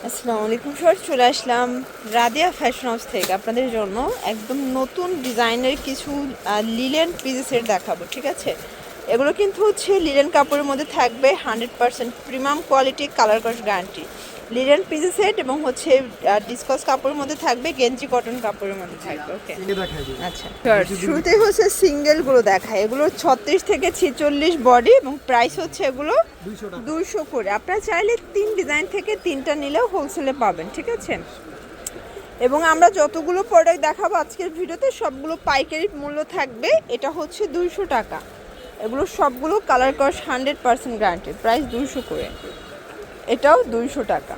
আসসালামু আলাইকুম স্যার, চলে আসলাম রাদিয়া ফ্যাশন হাউস থেকে আপনাদের জন্য একদম নতুন ডিজাইনের কিছু লিলেন পিসের দেখাবো। ঠিক আছে, এগুলো কিন্তু হচ্ছে লিলেন কাপড়ের মধ্যে থাকবে, 100% প্রিমিয়াম কোয়ালিটি, কালার কস গ্যারান্টি। লিলেন পিস সেট এবং হচ্ছে ডিসকস কাপড়ের মধ্যে থাকবে, গেঞ্জি কটন কাপড়ের মধ্যে থাকবে। ওকে, আচ্ছা শুরুতেই হচ্ছে সিঙ্গেলগুলো দেখায়। এগুলো 36 থেকে 46 বডি এবং প্রাইস হচ্ছে এগুলো 200 করে। আপনারা চাইলে 3 ডিজাইন থেকে 3টা নিলেও হোলসেলে পাবেন। ঠিক আছে, এবং আমরা যতগুলো প্রোডাক্ট দেখাবো আজকের ভিডিওতে সবগুলো পাইকারি মূল্য থাকবে। এটা হচ্ছে 200 টাকা। এগুলো সবগুলো কালার কস 100% গ্যারান্টি, প্রাইস 200 করে। এটাও 200 টাকা।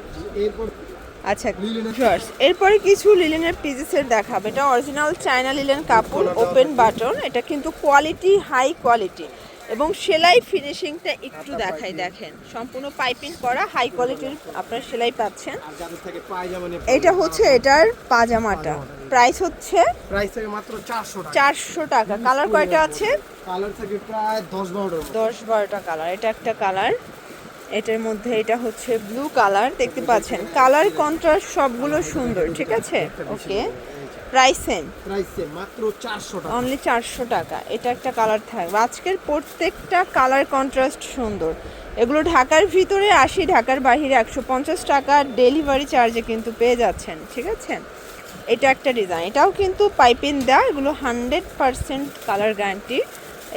আচ্ছা ভিউয়ার্স, এরপরে কিছু লিলেনের পিসের দেখাবো। এটা অরিজিনাল চায়না লিলেন কাপড়, ওপেন বাটন। এটা কিন্তু কোয়ালিটি হাই কোয়ালিটি এবং সেলাই ফিনিশিংটা একটু দেখাই, দেখেন সম্পূর্ণ পাইপিং করা হাই কোয়ালিটির আপনারা সেলাই পাচ্ছেন। এটা হচ্ছে এটার পাজামাটা, প্রাইস হচ্ছে মাত্র 400 টাকা। কালার কয়টা আছে? কালার থেকে প্রায় 10-12টা কালার। এটা একটা কালার, এটার মধ্যে এটা হচ্ছে ব্লু কালার, দেখতে পাচ্ছেন কালার কন্ট্রাস্ট সবগুলো সুন্দর। ঠিক আছে, ওকে, প্রাইস সেম মাত্র 400 টাকা, অনলি 400 টাকা। এটা একটা কালার থাকবে। আজকের প্রত্যেকটা কালার কন্ট্রাস্ট সুন্দর। এগুলো ঢাকার ভিতরে 80, ঢাকার বাইরে 150 টাকা ডেলিভারি চার্জে কিন্তু পেয়ে যাচ্ছেন। ঠিক আছে, এটা একটা ডিজাইন, এটাও কিন্তু পাইপিং দেওয়া। এগুলো 100% কালার গ্যারান্টি।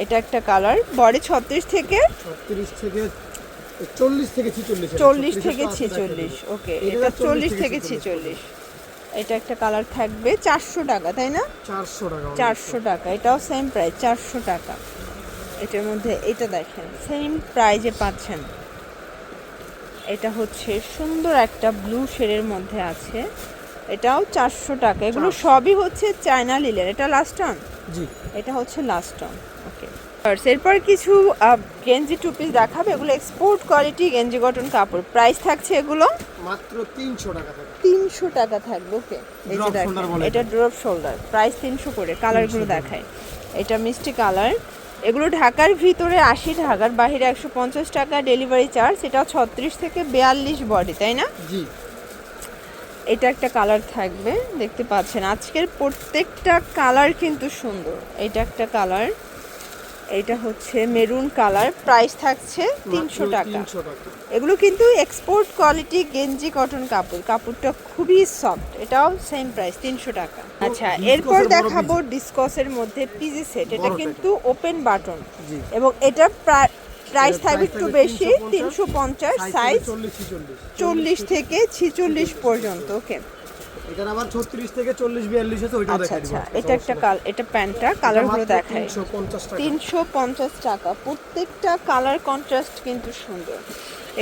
এটা একটা কালার, বডি 36 থেকে 40 থেকে 46। ওকে, এটা 40 থেকে 46। এটা একটা কালার থাকবে 400 টাকা, তাই না? 400 টাকা। এটাও সেম প্রাইস 400 টাকা। এটার মধ্যে এটা দেখেন সেম প্রাইজে পাচ্ছেন। এটা হচ্ছে সুন্দর একটা ব্লু শেডের মধ্যে আছে, এটাও 400 টাকা। এগুলো সবই হচ্ছে চায়না লিলেন। এটা লাস্ট অন, জি, এটা হচ্ছে লাস্ট অন। ওকে, এরপর কিছু গেঞ্জি টু পিস দেখাবে। এগুলো এক্সপোর্ট কোয়ালিটি গেঞ্জি কটন কাপড়, প্রাইস থাকছে এগুলো মাত্র 300 টাকা থেকে 300 টাকা থাকবে। ওকে, এই যে দেখেন এটা ড্রপ শোল্ডার, প্রাইস 300 করে। কালারগুলো দেখায়, এটা মিষ্টি কালার। এগুলো ঢাকার ভিতরে 80, ঢাকার বাইরে 150 টাকা ডেলিভারি চার্জ। এটা 36 থেকে 42 বডি, তাই না? জি, এটা একটা কালার থাকবে, দেখতে পাচ্ছেন আজকের প্রত্যেকটা কালার কিন্তু সুন্দর। এটা একটা কালার, এটা হচ্ছে মেরুন কালার, প্রাইস থাকছে 300 টাকা। এগুলো কিন্তু এক্সপোর্ট কোয়ালিটি গেঞ্জি কটন কাপড়, কাপড়টা খুবই সফট। এটাও সেম প্রাইস 300 টাকা। আচ্ছা, এরপর দেখাবো ডিসকসের মধ্যে পিজি সেট। এটা কিন্তু ওপেন বাটন এবং এটা প্রাইস থাকবে একটু বেশি, 350, সাইজ 40 থেকে 46 পর্যন্ত। ওকে, এটার আবার 36 থেকে 40 42 আছে, ওইটা দেখাই দিব। আচ্ছা, এটা একটা এটা প্যান্টটা, কালারগুলো দেখাই। 350 টাকা, 350 টাকা। প্রত্যেকটা কালার কন্ট্রাস্ট কিন্তু সুন্দর।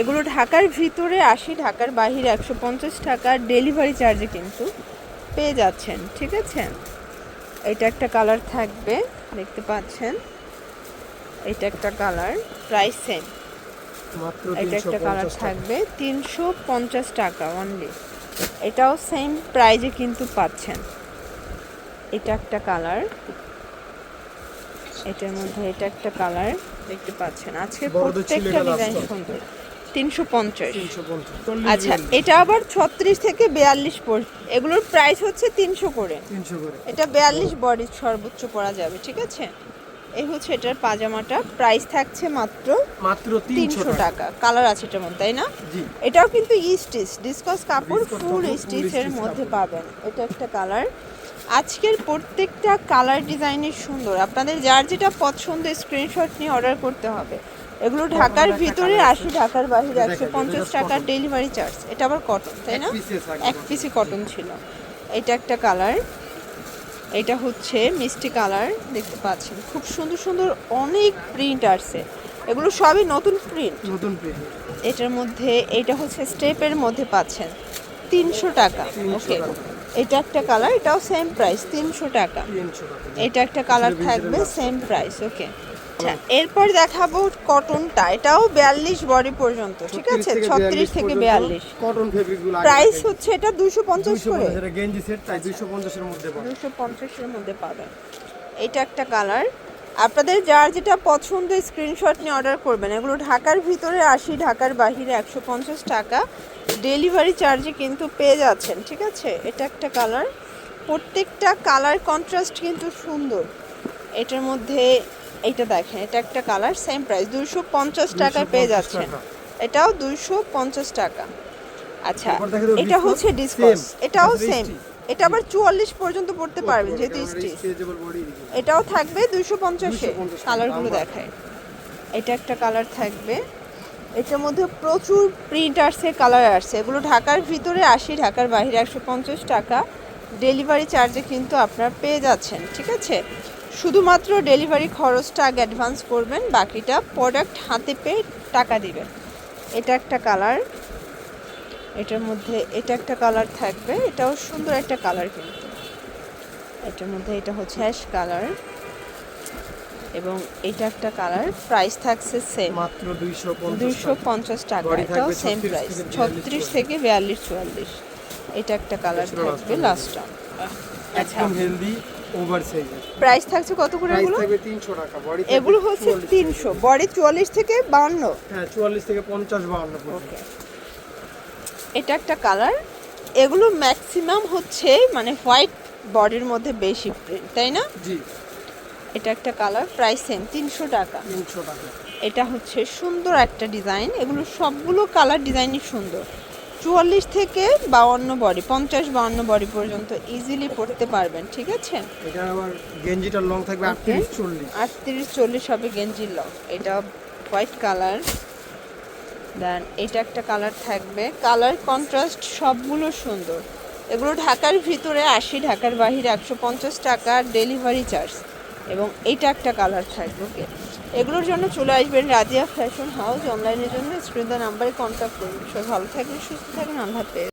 এগুলো ঢাকার ভিতরে 80, ঢাকার বাইরে 150 টাকা ডেলিভারি চার্জে কিন্তু পেয়ে যাচ্ছেন। ঠিক আছে, এটা একটা কালার থাকবে, দেখতে পাচ্ছেন। এটা একটা কালার, প্রাইস সেম। মাত্র এটা একটা 350 কালার টাকা। থাকবে 350 টাকা অনলি। এটাও সেম প্রাইজে কিন্তু পাচ্ছেন। এটা একটা কালার, এটার মধ্যে এটা একটা কালার, দেখতে পাচ্ছেন। আজকে প্রত্যেকটা ডিজাইন সুন্দর। 350। আচ্ছা, এটা আবার 36 থেকে 42 পর্যন্ত। এগুলোর প্রাইস হচ্ছে 300 করে। এটা 42 বডি সর্বোচ্চ পরা যাবে। ঠিক আছে, এই হচ্ছে এটার পাজামাটা, প্রাইস থাকছে মাত্র 300 টাকা। কালার আছে এটার মধ্যে, তাই না? জি, এটাও কিন্তু স্টিচ ডিসকস কাপড়, ফুল স্টিচের মধ্যে পাবেন। এটা একটা কালার। আজকের প্রত্যেকটা কালার ডিজাইনের সুন্দর। আপনাদের যার যেটা পছন্দ স্ক্রিনশট নিয়ে অর্ডার করতে হবে। এগুলো ঢাকার ভিতরে 80, ঢাকার বাইরে 150 টাকা ডেলিভারি চার্জ। এটা আবার কটন, তাই না? এক পিসি কটন ছিল। এটা একটা কালার, এটা হচ্ছে মিষ্টি কালার, দেখতে পাচ্ছেন। খুব সুন্দর সুন্দর অনেক প্রিন্ট আসছে, এগুলো সবই নতুন প্রিন্ট। এটার মধ্যে এটা হচ্ছে স্টেপের মধ্যে পাচ্ছেন 300 টাকা। ওকে, এটা একটা কালার, এটাও সেম প্রাইস 300 টাকা। এটা একটা কালার থাকবে সেম প্রাইস। ওকে, আচ্ছা, এরপর দেখাবো কটনটা। এটাও 42 বডি পর্যন্ত। ঠিক আছে, 36 থেকে 42 কটন ফেব্রিকগুলো প্রাইস হচ্ছে এটা 250 করে। এটা গেঞ্জি সেট, তাই 250 এর মধ্যে পাবেন। 250 এর মধ্যে পাবেন। এটা একটা কালার, আপনাদের যার যেটা পছন্দ স্ক্রিনশট নিয়ে অর্ডার করবেন। এগুলো ঢাকার ভিতরে 80, ঢাকার বাহিরে 150 টাকা ডেলিভারি চার্জে কিন্তু পেয়ে যাচ্ছেন, ঠিক আছে। এটা একটা কালার, প্রত্যেকটা কালার কন্ট্রাস্ট কিন্তু সুন্দর। এটার মধ্যে এইটা দেখেন, এটা একটা কালার, সেম প্রাইস 250 টাকায় পেয়ে 250 যাচ্ছেন। টাকা। এটাও 250 টাকা। আচ্ছা, এরপর দেখে দাও এটা viscose, হচ্ছে ডিসকস, same, এটাও এটা সেম। stitch। এটা আবার 44 পর্যন্ত পড়তে পারবেন যেহেতু স্টিচ। Stretchable body. এটাও থাকবে 250-এ। 250 কালারগুলো নাম্বার। দেখায়। এটা একটা কালার থাকবে, এটার মধ্যে প্রচুর প্রিন্ট আসছে, কালার আসছে। এগুলো ঢাকার ভিতরে 80, ঢাকার বাইরে 150 টাকা ডেলিভারি চার্জে কিন্তু আপনারা পেয়ে যাচ্ছেন, ঠিক আছে। শুধুমাত্র ডেলিভারি খরচটা আগে অ্যাডভান্স করবেন, বাকিটা প্রোডাক্ট হাতে পেয়ে টাকা দিবেন। এটা একটা কালার, এটার মধ্যে এটা একটা কালার থাকবে, এটাও সুন্দর একটা কালার কিন্তু। এটার মধ্যে এটা হচ্ছে অ্যাশ কালার এবং এটা একটা কালার। প্রাইস থাকছে সেম, মাত্র 250 250 টাকা। বডি এটাও থাকবে সেম 36 প্রাইস, থেকে 36 থেকে 42, 44। এটা একটা কালার এটা ছিল থাকবে last লাস্ট টাইম। আচ্ছা, একদম হেলদি ওভার সাইজ। প্রাইস থাকছে কত করে প্রাইস এগুলো? থাকবে 300 টাকা বডি। এগুলো হচ্ছে 300, বডি 44 থেকে 52। হ্যাঁ 44 থেকে 50 52 পর্যন্ত। ওকে, এটা একটা কালার। এগুলো ম্যাক্সিমাম হচ্ছে মানে হোয়াইট বডির মধ্যে বেশি প্রিন্ট, তাই না? জি এটা একটা কালার, প্রাইস সেম 300 টাকা। 300 টাকা। এটা হচ্ছে সুন্দর একটা ডিজাইন, এগুলো সবগুলো কালার ডিজাইনই সুন্দর। 44 থেকে 52 বডি, 50-52 বডি পর্যন্ত ইজিলি পড়তে পারবেন, ঠিক আছে। এটা আবার গেঞ্জিটার লং থাকবে 38 40। 38-40 হবে গেঞ্জির লং। এটা হোয়াইট কালার। দেন এটা একটা কালার থাকবে, কালার কন্ট্রাস্ট সবগুলো সুন্দর। এগুলো ঢাকার ভিতরে 80, ঢাকার বাহিরে 150 টাকা ডেলিভারি চার্জ। এবং এইটা একটা কালার থাকবে। ওকে, এগুলোর জন্য চলে আসবেন রাজিয়া ফ্যাশন হাউস। অনলাইনের জন্য স্ক্রিন নাম্বারে কন্ট্যাক্ট করুন। সবাই ভালো থাকবেন, সুস্থ থাকবেন, আল্লাহ হাফেজ।